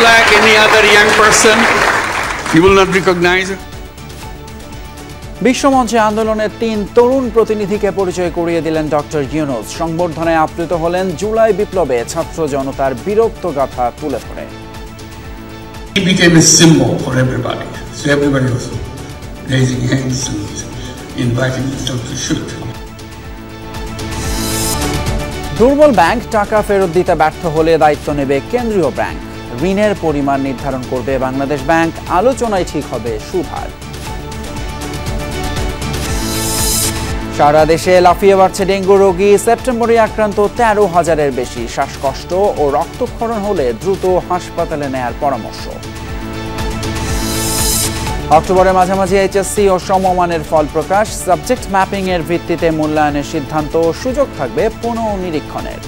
like any other young person. You will not recognize it. বিশ্বমঞ্চে আন্দোলনের 3 তরুণ প্রতিনিধিকে পরিচয় করিয়ে দিলেন ডক্টর ইউনূস। সংবর্ধনায় আপ্লুত হলেন জুলাই বিপ্লবে ছাত্র জনতার বীরত্ব গাথা তুলে ধরে। He became a symbol for everybody. So everybody was raising hands and inviting himself to shoot. দুর্বল ব্যাংক টাকা ফেরত দিতে ব্যর্থ হলে দায়িত্ব নেবে কেন্দ্রীয় ব্যাংক। ঋণের পরিমাণ নির্ধারণ করবে বাংলাদেশ ব্যাংক। আলোচনায় ঠিক হবে সুদহার। সারা দেশে লাফিয়ে বাড়ছে ডেঙ্গু রোগী। সেপ্টেম্বরে আক্রান্ত 13,000-এর বেশি। শ্বাসকষ্ট ও রক্তক্ষরণ হলে দ্রুত হাসপাতালে নেয়ার পরামর্শ। অক্টোবরের মাঝামাঝি এইচএসসি ও সমমানের ফল প্রকাশ। সাবজেক্ট ম্যাপিং এর ভিত্তিতে মূল্যায়নের সিদ্ধান্ত। সুযোগ থাকবে পুনঃনিরীক্ষণের।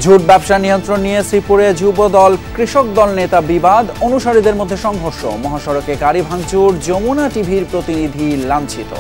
ঝুট ব্যবসা নিয়ন্ত্রণ নিয়ে শ্রীপুরে যুব দল কৃষক দল নেতা বিবাদ। অনুসারীদের মধ্যে সংঘর্ষ। মহাসড়কে গাড়ি ভাঙচুর। যমুনা টিভির প্রতিনিধি লাঞ্ছিত।